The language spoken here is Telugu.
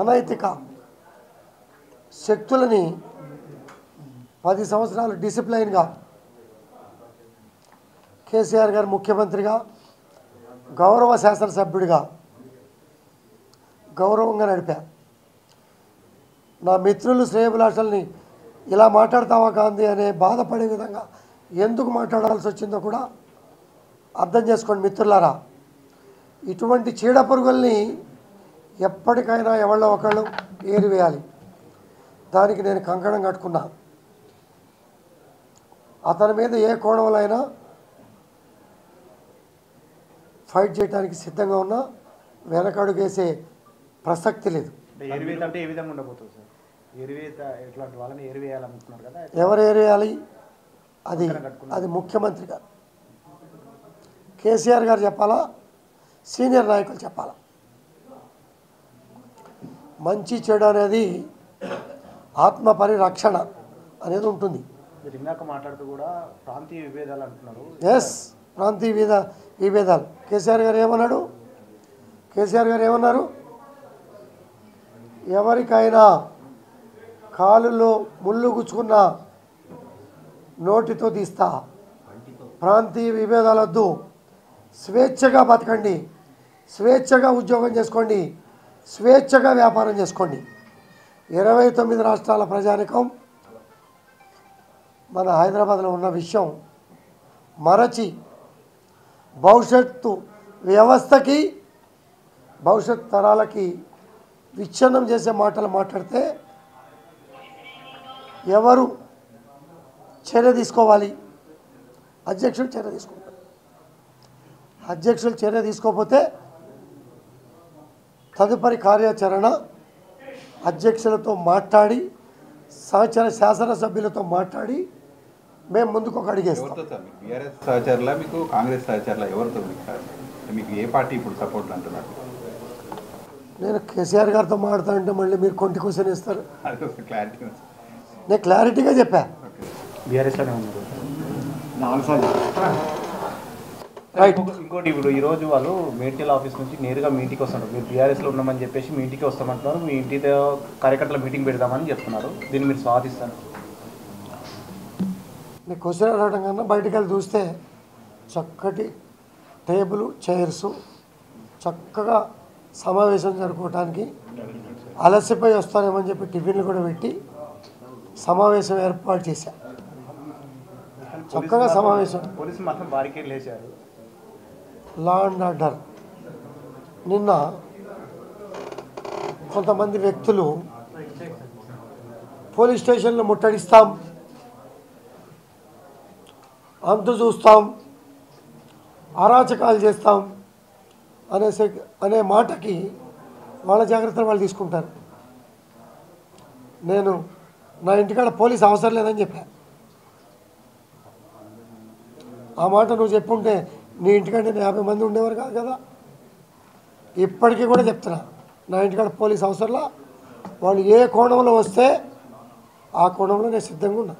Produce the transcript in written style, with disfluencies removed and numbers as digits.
అనైతిక శక్తులని 10 సంవత్సరాలు డిసిప్లైన్గా కేసీఆర్ గారు ముఖ్యమంత్రిగా గౌరవ శాసనసభ్యుడిగా గౌరవంగా నడిపా. నా మిత్రులు శ్రేయభిలాషల్ని ఇలా మాట్లాడతావా గాంధీ అనే బాధపడే విధంగా ఎందుకు మాట్లాడాల్సి వచ్చిందో కూడా అర్థం చేసుకోండి మిత్రులారా. ఇటువంటి చీడపురుగుల్ని ఎప్పటికైనా ఎవళ్ళో ఒకళ్ళు ఏరివేయాలి. దానికి నేను కంకణం కట్టుకున్నా. అతని మీద ఏ కోణంలో అయినా ఫైట్ చేయడానికి సిద్ధంగా ఉన్నా, వెనకడుగేసే ప్రసక్తి లేదు. ఎవరు ఏరివేయాలి? అది ముఖ్యమంత్రి గారు, కేసీఆర్ గారు చెప్పాలా, సీనియర్ నాయకులు చెప్పాలా. మంచి చెడు అనేది ఆత్మ పరిరక్షణ అనేది ఉంటుంది. మాట్లాడుతూ కూడా ప్రాంతీయ విభేదాలు అంటున్నారు. ఎస్, ప్రాంతీయ విభేదాలు. కేసీఆర్ గారు ఏమన్నారు? ఎవరికైనా కాలులో ముళ్ళు గుచ్చుకున్న నోటితో తీస్తా. ప్రాంతీయ విభేదాలొద్దు. స్వేచ్ఛగా బతకండి, స్వేచ్ఛగా ఉద్యోగం చేసుకోండి, స్వేచ్ఛగా వ్యాపారం చేసుకోండి. 29 రాష్ట్రాల ప్రజానికం మన హైదరాబాద్లో ఉన్న విషయం మరచి భవిష్యత్తు వ్యవస్థకి, భవిష్యత్ తరాలకి విచ్ఛిన్నం చేసే మాటలు మాట్లాడితే ఎవరు చర్య తీసుకోవాలి? అధ్యక్షులు చర్య తీసుకుంటారు. అధ్యక్షులు చర్య తీసుకోకపోతే తదుపరి కార్యాచరణ అధ్యక్షులతో మాట్లాడి, సహచర శాసనసభ్యులతో మాట్లాడి మేము ముందుకు ఒక అడిగేస్తాం. బీఆర్ఎస్ సహచరులా మీకు కాంగ్రెస్ సహచరులా ఎవరితో మీకు ఏ పార్టీ ఇప్పుడు సపోర్ట్ అంటున్నారు? నేను కేసీఆర్ గారితో మాట్లాడుతానంటే మళ్ళీ మీరు కొంటి క్వశ్చన్ ఇస్తారు. క్లారిటీ నేను క్లారిటీగా చెప్పా. బీఆర్ఎస్లోనే ఉన్నారు. ఇంకోటి, ఇప్పుడు ఈరోజు వాళ్ళు మేడ్చల్ ఆఫీస్ నుంచి నేరుగా మీ ఇంటికి వస్తున్నారు. మీరు బీఆర్ఎస్లో ఉన్నామని చెప్పేసి మీ ఇంటికి వస్తామంటున్నారు. మీ ఇంటితో కార్యకర్తల మీటింగ్ పెడదామని చెప్తున్నారు. దీన్ని మీరు స్వాగతిస్తారు? నేను క్వశ్చన్ అడగడం కన్నా బయటికి వెళ్ళి చూస్తే చక్కటి టేబుల్, చైర్సు, చక్కగా సమావేశం జరుపుకోవటానికి అలసిపోయి వస్తారేమని చెప్పి టిఫిన్లు కూడా పెట్టి సమావేశం ఏర్పాటు చేశా. చక్కగా సమావేశం. పోలీసులు మాత్రం బారికేడ్లు వేశారు. Law and order. నిన్న కొంతమంది వ్యక్తులు పోలీస్ స్టేషన్లో ముట్టడిస్తాం, అంతు చూస్తాం, అరాచకాలు చేస్తాం అనే మాటకి వాళ్ళ జాగ్రత్తలు వాళ్ళు తీసుకుంటారు. నేను నా ఇంటికాడ పోలీస్ అవసరం లేదని చెప్పా. ఆ మాట నువ్వు చెప్పుంటే నీ ఇంటికంటే 50 మంది ఉండేవారు కాదు కదా. ఇప్పటికీ కూడా చెప్తున్నా, నా ఇంటికాడ పోలీస్ అవసరంలా. వాళ్ళు ఏ కోణంలో వస్తే ఆ కోణంలో నేను సిద్ధంగా ఉన్నా.